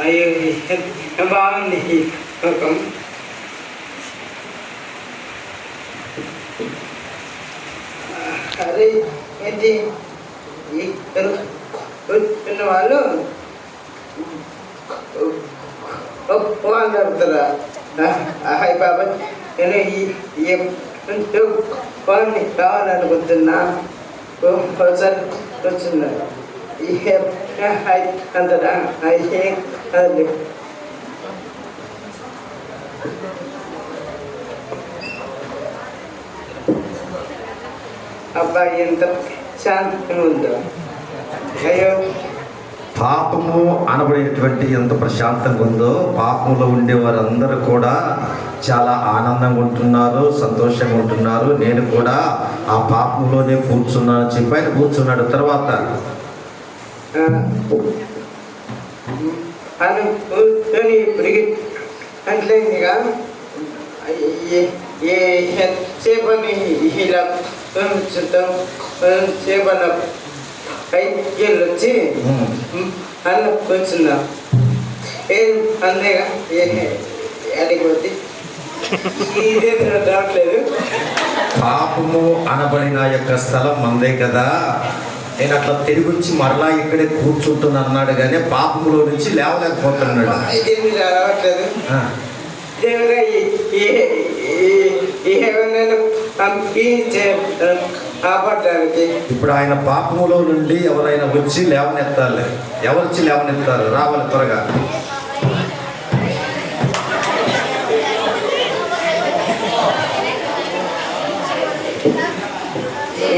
అయ్యో బాగుంది ముఖం. అరే ఏంటి వచ్చిన వాళ్ళు వాళ్ళు జరుగుతారా? హాయ్ బాబా, నేను వాళ్ళని కావాలనుకుంటున్నా. ఒకసారి వచ్చిన్నారు అంతటా అది అబ్బాయి ఎంత శాంతంగా ఉందో. అయ్యో పాపము అనబడేటువంటి ఎంత ప్రశాంతంగా ఉందో, పాపంలో ఉండే వారందరూ కూడా చాలా ఆనందంగా ఉంటున్నారు, సంతోషంగా ఉంటున్నారు. నేను కూడా ఆ పాపంలోనే కూర్చున్నాను చెప్పి ఆయన కూర్చున్నాడు. తర్వాత ఇప్పటికి అంటలేదుగా చేపని ఇలా చూద్దాం. చేపల పైకి వచ్చి అన్న కూర్చుందాం. ఏం అందేగా అడిగిపోతే ఇదే రావట్లేదు. పాపము అనబడిన యొక్క స్థలం మందే కదా, నేను అట్లా తిరిగి వచ్చి మరలా ఇక్కడే కూర్చుంటున్నా అన్నాడు. కానీ పాపములో నుంచి లేవలేకపోతున్నాడు. రావట్లేదు. ఇప్పుడు ఆయన పాపములో నుండి ఎవరైనా వచ్చి లేవనెత్తాలి. ఎవరొచ్చి లేవనెత్తారు? రావాలి త్వరగా.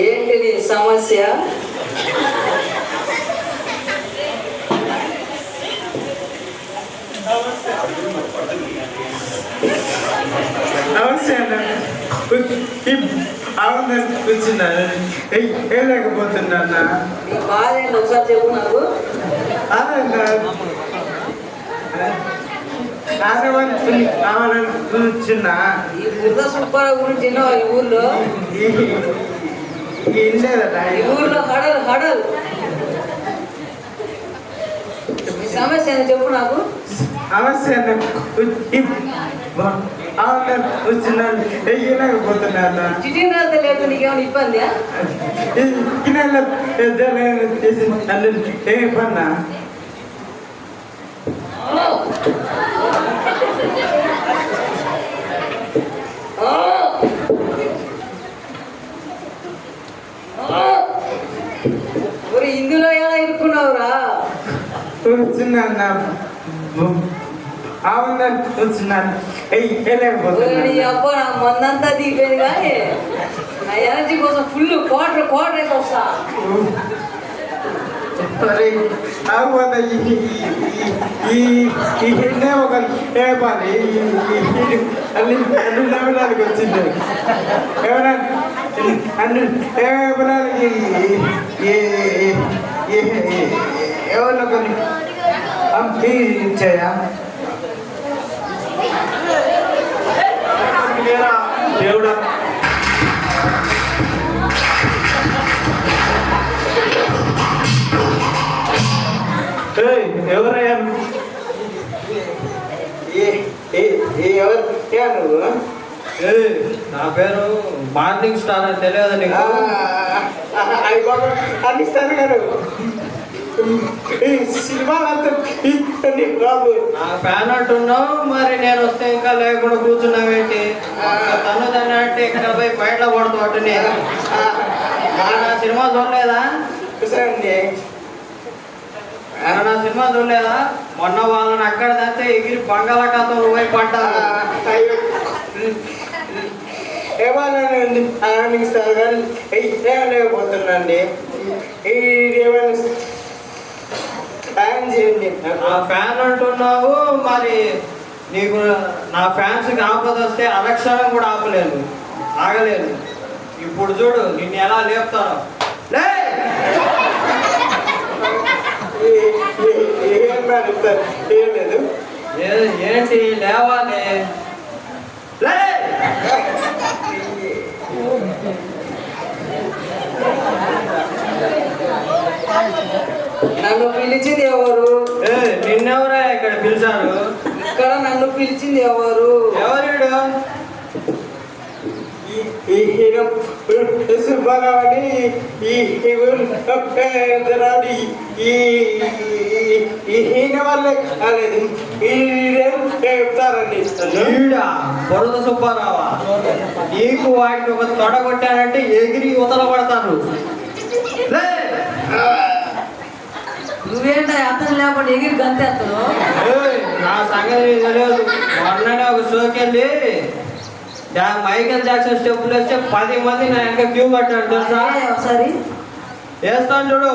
ఏంటిది సమస్య? నమస్తే అన్న. అవునండి కూర్చున్నాను. లేకపోతున్నా నీ బాధ ఏంటి ఒకసారి చెప్పు నాకు. కూర్చున్నా. ఈ బుర్ర సుబ్బారావు గురించి ఎన్నో ఈ ఊర్లో ఈ ఊర్లో హడల్ హడల్. మీ సమస్య ఏంటి చెప్పు నాకు. సమస్య కూర్చున్నాను. లేకపోతున్నా. చిటింగ్ రాస్తే లేదు, నీకేమైనా ఇబ్బంది? ఏ పన్నా ఇందులో ఎలా ఇరుక్కున్నావురా? కూర్చున్నా. కూర్చున్నాను. అబ్బా నా మందంతా దిగిపోయింది. కానీ నా ఎనర్జీ కోసం ఫుల్ క్వార్టర్ వేసి వస్తా. ఒక ఏపాలి అన్ని నవ్వడానికి వచ్చింది. ఎవరైనా అన్ని ఏపడానికి ఎవరిలో కొన్ని పంపించాయా? దేవుడా ఎవరయ్యా? ఎవరు? నా పేరు మార్నింగ్ స్టార్ అని తెలియదు నీకు? అందిస్తాను గారు. సినిమా బాబు నా ఫ్యాన్ అంటున్నావు, మరి నేను వస్తే ఇంకా లేకుండా కూర్చున్నావేంటి? తను దాన్ని అంటే ఇక్కడ పోయి బయట పడుతూ అటు నేను నా సినిమా చూడలేదా? నా సినిమా చూడలేదా? మొన్న వాళ్ళని అక్కడ దంతే ఎగిరి బంగాళాఖాతంలో పోయి పడ్డారు. ఏమన్నానండి ఆనందిస్తారు కానీ లేకపోతున్నాండి. నా ఫ్యాన్ అంటున్నావు, మరి నీకు నా ఫ్యాన్స్కి ఆపద వస్తే అరక్షణం కూడా ఆపలేదు, ఆగలేదు. ఇప్పుడు చూడు నిన్ను ఎలా లేపుతాను. ఏంటి లేవాలి? నన్ను పిలిచింది ఎవరు? నిన్నెవరా ఇక్కడ పిలిచారు? ఇక్కడ నన్ను పిలిచింది ఎవరు? ఎవరు? సుబ్బారావుని ఈయన వాళ్ళే కాలేదు చెప్తారండి. ఈడా బురద సుబ్బారావా? నీకు వాటిని ఒక తొడగొట్టానంటే ఎగిరి ఉతల పడతాను. నువ్వేంట అతను లేకుండా ఎగిరి గంతేస్తాను? నా సంగతి తెలియదు. మొన్ననే ఒక షోకి వెళ్ళి మైకేల్ జాక్సన్ స్టెప్పులు వేస్తే 10 మంది నా వెనక క్యూ కట్టాడు తెలుసా? ఒకసారి వేస్తాను చూడు.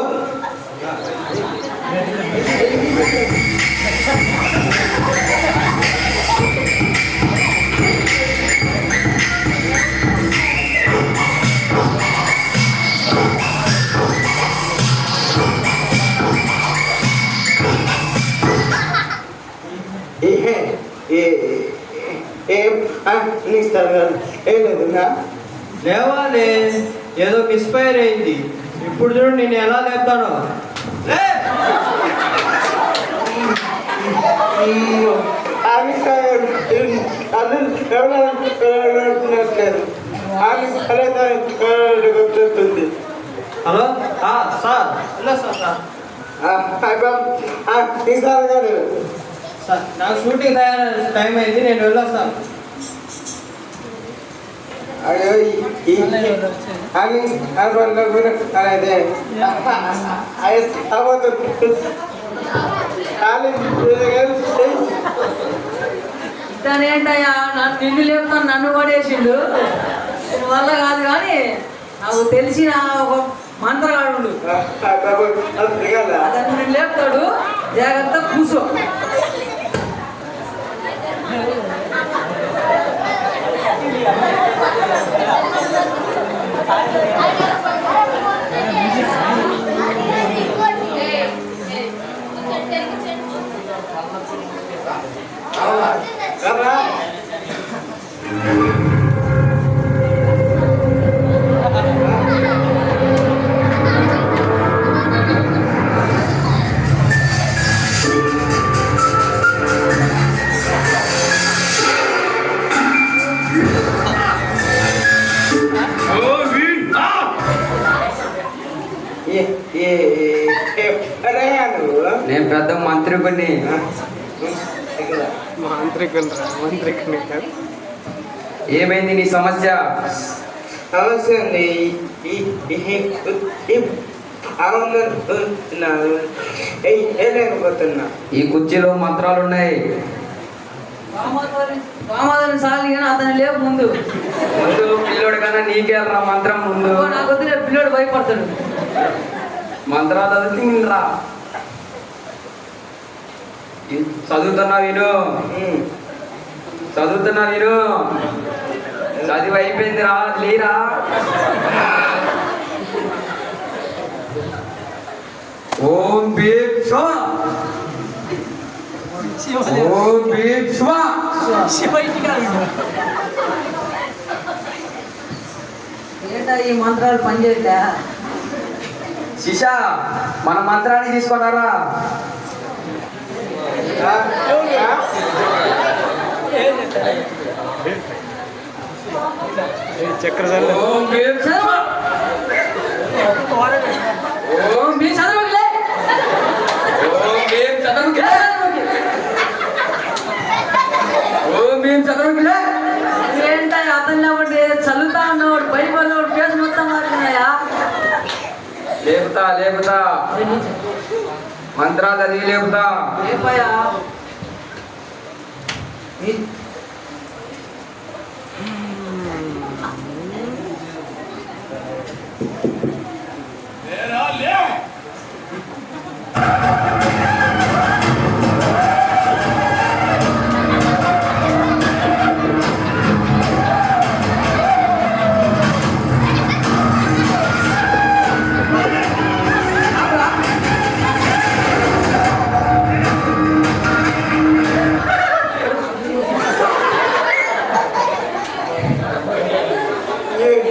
ఏం లేదు లేవాలి, ఏదో మిస్ఫైర్ అయింది. ఇప్పుడు చూడు నేను ఎలా లేపుతాను. Hello sir, hello sir. Sir నాకు షూటింగ్ టైం అయింది, నేను వెళ్ళొస్తాను. అయ్యో ఇతనేంటయ్యా నిన్ను లేపుతాను నన్ను పడేసిండు. దీని వల్ల కాదు కానీ నాకు తెలిసిన ఒక మంత్రగాడు అతను నిన్ను లేపుతాడు, జాగ్రత్త కూర్చో. నేను పెద్ద మంత్రికుని. ఏమైంది నీ సమస్య? సమస్య అండి లేకపోతున్నా. ఈ కుర్చీలో మంత్రాలు ఉన్నాయి. రామాధుని సాలి కానీ అతను లేపు ముందు పిల్లోడు కన్నా నీకే రా మంత్రం ముందు. నాకు వద్దు, పిల్లోడు భయపడతాడు. మంత్రాలు చదువుతుండ్రా, చదువుతున్నా విను, చదువుతున్నా విను. చదివి అయిపోయిందిరా, లేరా. ఓం భీమ్ స్వ, ఓం భీమ్ స్వ. ఏంటా ఈ మంత్రాలు పనిచేయట్లే? శిషా, మన మంత్రాన్ని తీసుకున్నారా? ఓం భీమ్ స్వ, ఓం భీమ్ చదవకులే, ఓం భీమ్ చదవకులే, ఓం భీమ్ చదవకులే. ఏంటా అతను లేకపోతే చల్లుతా ఉన్నవాడు భయపడినవాడు పేరు మొత్తం మారుతున్నాయా? లేపుతా లేపుతా, మంత్రాలు అది లేపుతా. లేపాయా?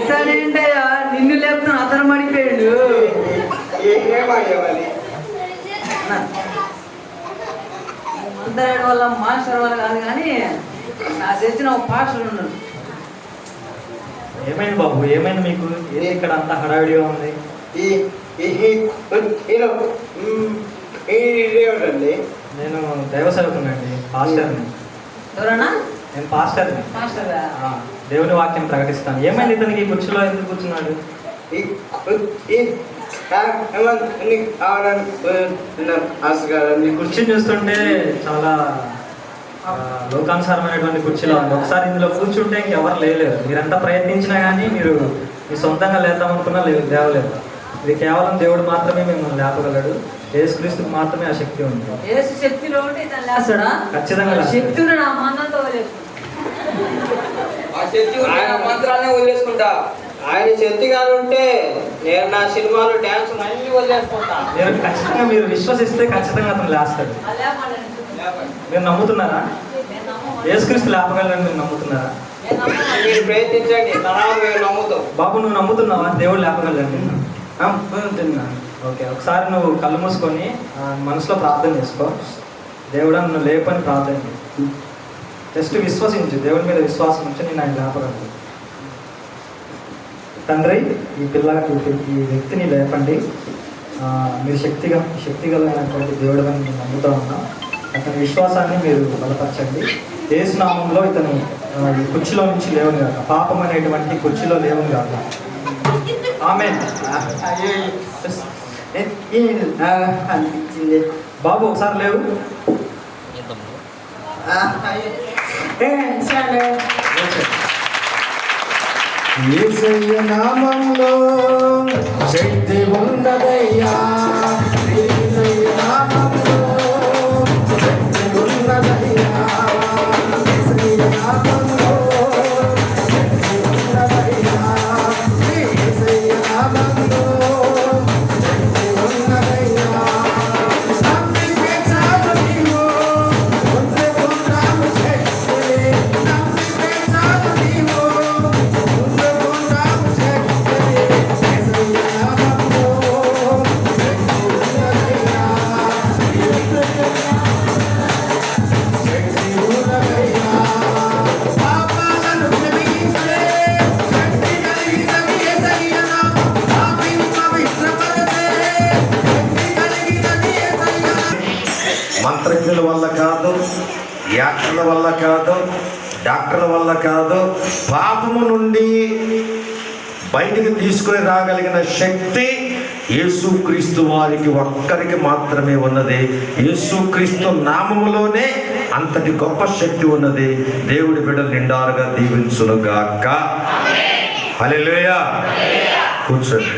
ఇతనేంటయ్యా నిన్ను లేపుతాను, అతను పడిపోయాడు. ఏమయ్యాలి? మంత్రాడు వల్ల మాస్టర్ వల్ల కాదు కానీ నాకు తెచ్చిన ఒక పాస్టర్ ఉన్నాడు. ఏమైంది బాబు, ఏమైంది మీకు? ఏది ఇక్కడ అంత హడావిడిగా ఉంది? ఇదేమిటండి? నేను దైవ సేవకునండి, పాస్టర్ని. ఎవరన్నా? నేను పాస్టర్ని. మాస్టరా? దేవుని వాక్యం ప్రకటిస్తాను. ఏమైంది ఇతనికి? ఈ కుర్చీలో ఎందుకు కూర్చున్నాడు? ఈ కుర్చీ చూస్తుంటే చాలా లోకానుసారమైనటువంటి కుర్చీలో ఉంది. ఒకసారి ఇందులో కూర్చుంటే ఇంకెవరు లేలేరు. మీరంతా ప్రయత్నించినా కానీ మీరు మీ సొంతంగా లేద్దామనుకున్నా లేవలేదు. ఇది కేవలం దేవుడు మాత్రమే మిమ్మల్ని లేపగలడు. యేసుక్రీస్తుకు మాత్రమే ఆ శక్తి ఉంది. యేసు శక్తిలో ఉంటే ఇతను లేస్తాడా? ఖచ్చితంగా లేస్తాడు. శక్తి నా మందంతో వదిలేసుకుంటా. ఆ శక్తి ఉన్న మంత్రాలనే వదిలేసుకుంటా. ఆయన శక్తి కాదు ఉంటే నేను నా సినిమాలు డ్యాన్స్ అన్ని వదిలేసుకుంటా. మీరు విశ్వసిస్తే ఖచ్చితంగా అతను లేస్తాడు. మీరు నమ్ముతున్నారా? యేసుక్రీస్తు లేపగలరని మీరు నమ్ముతున్నారా? మీరు ప్రయత్నించండి, మీరు నమ్ముతావు. బాబు, నువ్వు నమ్ముతున్నావా దేవుడు లేపగలరని? ఓకే, ఒకసారి నువ్వు కళ్ళు మూసుకొని మనసులో ప్రార్థన చేసుకో. దేవుడా నన్ను లేపని ప్రార్థన చేయి. జస్ట్ విశ్వసించు, దేవుడి మీద విశ్వాసం ఉంచి నేను ఆయన లేపగలను. తండ్రి, ఈ వ్యక్తిని లేపండి. మీరు శక్తిగలైనటువంటి దేవుడు అని నేను నమ్ముతా ఉన్నాం. అతని విశ్వాసాన్ని మీరు బలపరచండి. యేసు నామంలో ఇతను ఈ కుర్చీలో నుంచి లేవని కాక, పాపం అనేటువంటి కుర్చీలో లేవని కాక. ఆమేన్. అనిపించింది. బాబు ఒకసారి లేవు. యేసయ్య నామంలో శక్తి ఉన్నదయ్యా. యేసయ్య నామంలో శక్తి ఉన్నదయ్యా. యేసయ్య నామంలో శక్తి ఉన్నదయ్యా. యేసయ్య నామంలో శక్తి ఉన్నదయ్యా. నమ్మితే చాలు నీవు ఉంటే పొందాము శక్తి. నమ్మితే చాలు నీవు మంత్రజ్ఞుల వల్ల కాదు, యాక్టర్ల వల్ల కాదు, డాక్టర్ల వల్ల కాదు, పాపము నుండి బయటికి తీసుకొని రాగలిగిన శక్తి యేసుక్రీస్తు వారికి ఒక్కరికి మాత్రమే ఉన్నది. యేసుక్రీస్తు నామములోనే అంతటి గొప్ప శక్తి ఉన్నది. దేవుడి బిడ్డలు నిండారుగా దీవించునుగాక. హల్లెలూయా. కూర్చోండి.